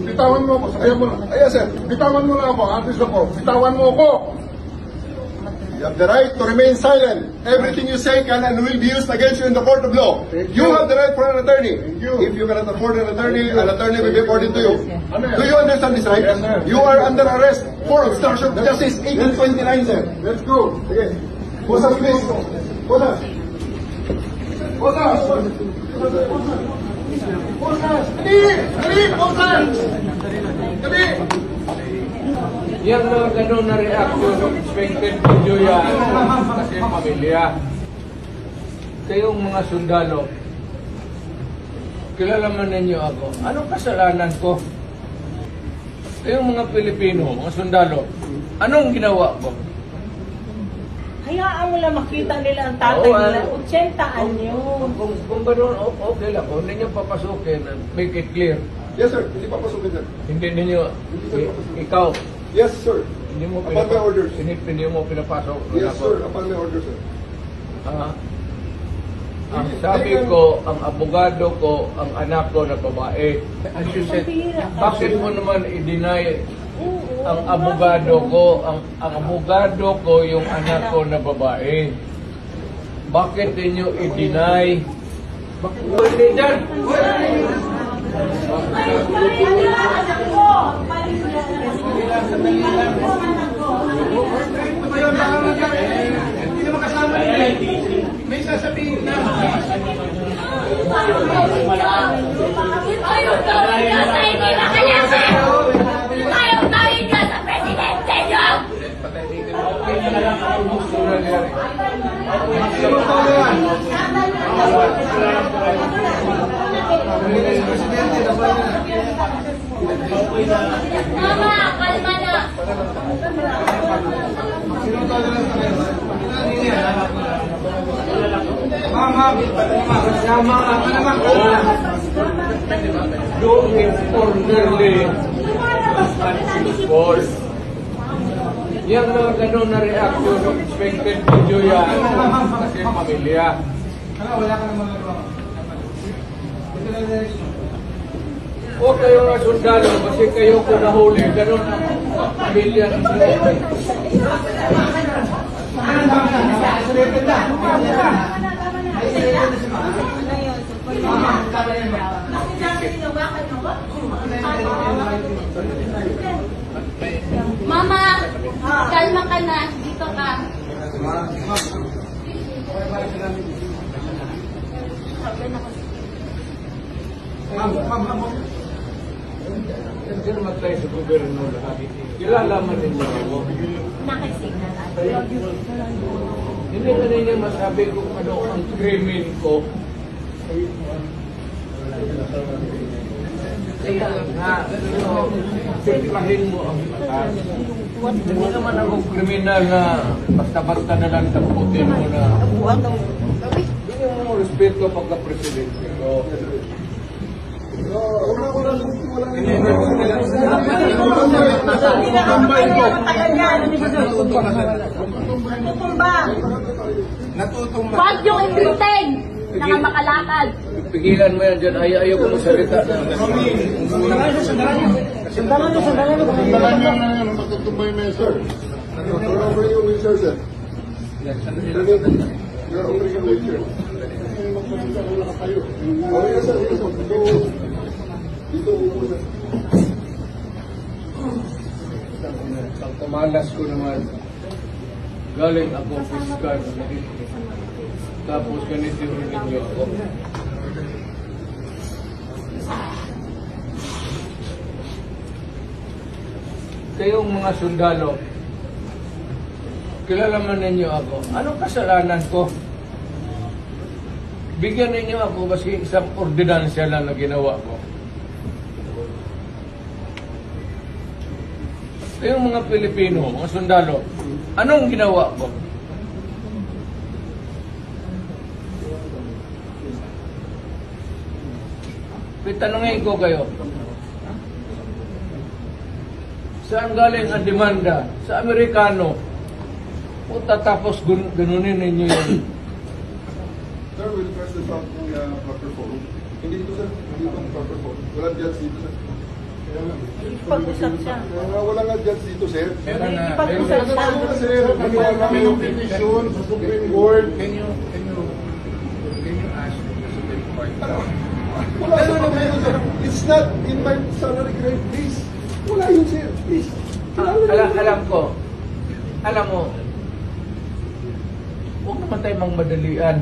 Bitawan mo ako. Ayaw mo na. Ayan, sir. Bitawan mo na ako. Artist ako. Bitawan mo ako. You have the right to remain silent. Everything you say can and will be used against you in the court of law. You have the right for an attorney. If you cannot afford an attorney will be according to you. Do you understand this right? Yes, sir. You are under arrest for obstruction of justice 1829, sir. Let's go. Okay. Posas, please. Posas. Posas. Posas. Dali! Dali! Posas! Dali! Yung mga ganun na reaction, expected video yan kasi pamilya. Kayong mga sundalo, kilala man ninyo ako. Anong kasalanan ko? Kayong mga Pilipino, mga sundalo, anong ginawa ko? Hayaan mo lang makita nila ang tatay nila. 80 anyo. Kung ganun, okay lang. Kung hindi nyo papasukin, make it clear. Yes, sir. Hindi papasukin, sir. Hindi ninyo, ikaw, Yes, sir. hindi mo Upon my orders. hindi mo pinapasok. Yes, sir. Upon my orders, sir. Ang sabi ko, ang abogado ko, ang anak ko na babae. As you said, bakit mo naman i-deny ang abogado ko, ang abogado ko yung anak ko na babae? Bakit ninyo i-deny? Bakit mo i-deny? May sasabihin na. Ayaw tawid ka sa hindi makalasa! Ayaw tawid ka sa presidente nyo! Mama, kalma na! Do it orderly. Yung mga ganun na reaction, expected video yan kasi pamilya. O kayo nga sundalo, kasi kayo ko nahuli, ganun ang pamilya. Mama, kalma ka na. Dito ka. Sino matay sa gobyerno lahat? Kilala man ninyo ako. Nakisignal. Hindi ba ninyo masabi kung ano ang krimen ko? Kaya nga, siklahin mo ang batas. Hindi naman ako kriminal na basta-basta na lang taputin mo na. Bigyan mo respeto pagka-presidente ko. Natutumba. Wag yung entertain. Naka makalakad. Pigilan mo yan dyan. Ayaw ko magsalita. Sandalan nyo na yan. Matutumbay na yun, sir. Turn over yung wheelchair, sir. You're over yung wheelchair. Oh, yes, sir. Dito upo, sir. Ang kamalas ko naman, galing ako fiscal. Tapos ganito rin ninyo ako. Kayong mga sundalo, kilala man ninyo ako. Anong kasalanan ko? Bigyan ninyo ako kasi isang ordinansya lang na ginawa ko. Kayong mga Pilipino, mga sundalo, anong ginawa ko? Tanungin ko kayo. Saan galing ang demanda? Sa Amerikano. Puta tapos ganunin ninyo yun. Sir, we'll press this out to proper phone. Hindi dito, sir. Hindi ito proper phone. Walang judge dito, sir. Kaya makipag-usap siya. Wala nga judge dito, sir. Meron na. Makipag-usap Kasi siya. ano na, sir, nagawa kami ng petition sa Supreme Court. Can you ask the Supreme Court? Wala sa pamilya, sir. It's not in my salary grade, please. Wala yun, sir. Please. Alam mo, huwag naman tayo mang madalian.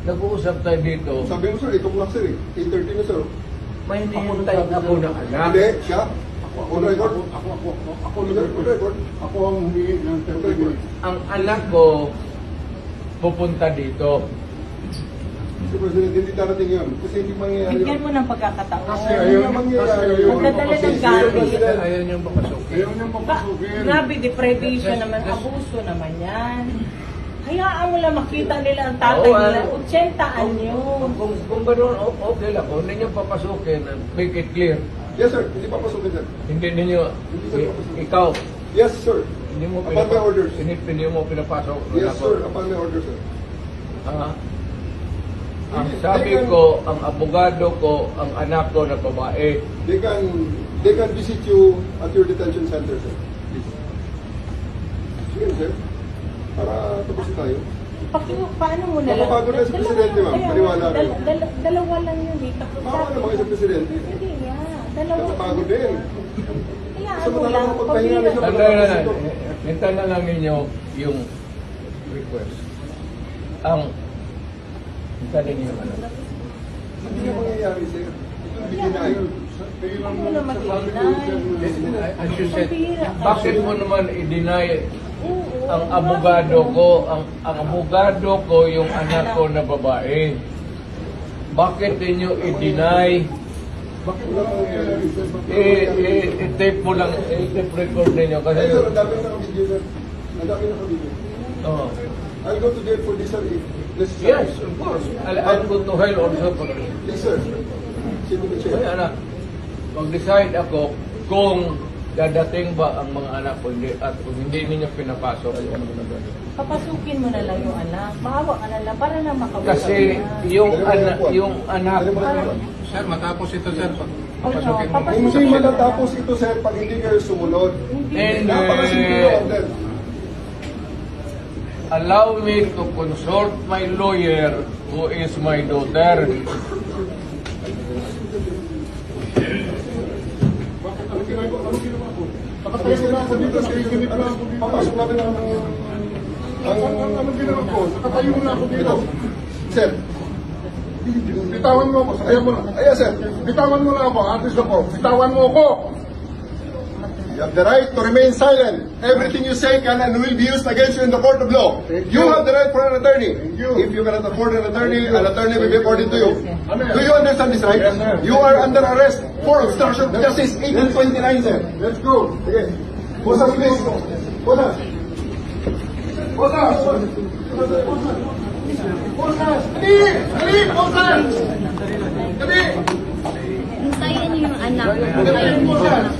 Nag-uusap tayo dito, Sabi mo, sir, itong lang, sir, 8:30 na, sir. may hinihintay ako ng anak. Hindi, siya. Ako na record. Ako na record. Ako ang humingi ng record. Ang anak ko pupunta dito. Mr. President, hindi darating yun. Kasi hindi mangyayari Bigyan yun. mo ng pagkakataon. Kasi ayaw niya mangyayari yun. Magdadala ng galit. Ayaw niyong papasukin. Ayaw niyang papasukin. Grabe, deprivation naman, abuso naman yan. Hayaan mo lang makita nila ang tatay nila. 80 anyo. Kung gano'n, okay lang. Kung hindi niyo papasukin, make it clear. Yes, sir. Hindi papasukin, sir. Hindi ninyo, ikaw, Yes, sir. hindi mo Upon my orders. hindi mo pinapasok. Yes, sir. Upon my orders, sir. Ah, ang sabi ko, ang abogado ko, ang anak ko na babae, They can visit you at your detention center, sir. Please. Sige, sir. Para tapos tayo. Paano mo na lang? Mapapago na si Presidente, ma'am. Paniwala kayo. Dalawa lang yun eh. Baka naman isang presidente. Hindi nga. Dalawa. Napapagod din. Hayaan Sa mo mga lang. nakapagpahinga na siya. hintayin na lang ninyo yung request. Hintayin ninyo yung ano. Hindi na mangyayari, sir. Ito hindi na yun. Huwag mo na mag-deny. As you said, Pambira ka. bakit mo naman i-deny Oo. ang abogado ko, ang abogado ko yung anak ko na babae? Bakit ninyo i-deny? Bakit wala mangyayari, sir? Bakit wala mangyayari? I-tape mo lang, i-tape record ninyo kasi... Eh, sir, ang dami nakabidyo, sir. Ang dami nakabidyo. Oh. I'll go to jail for this, sir, if necessary. Yes, of course. I'll go to hell also for this. Yes, sir. Sino ba siya? Kaya na, mag-decide ako kung dadating ba ang mga anak ko hindi, at kung hindi ninyo pinapasok, ay ano na gano'n. Papasukin mo na lang yung anak. Maawa ka na lang para na makawala. Kasi yung anak, Sir, matapos ito, sir. Papasukin mo. Hindi matatapos ito, sir, pag hindi kayo sumunod. and Napakasimple yung order. allow me to consult my lawyer who is my daughter. Papasok namin ang ginawa ko. Nakatayo na ako dito. Sir, bitawan mo ako. Ayaw mo na. Ayaw, sir. Bitawan mo na ako. Artist ako. Bitawan mo ako. You have the right to remain silent. Everything you say can and will be used against you in the court of law. You have the right for an attorney. If you cannot afford an attorney will be according to you. Do you understand this right? You are under arrest for obstruction of justice 1829, sir. Let's go. Okay. Posas, please. Posas. Posas. Posas. Dali! Dali! Posas! Dali! Hintayin niyo yung anak. Hintayin niyo yung anak.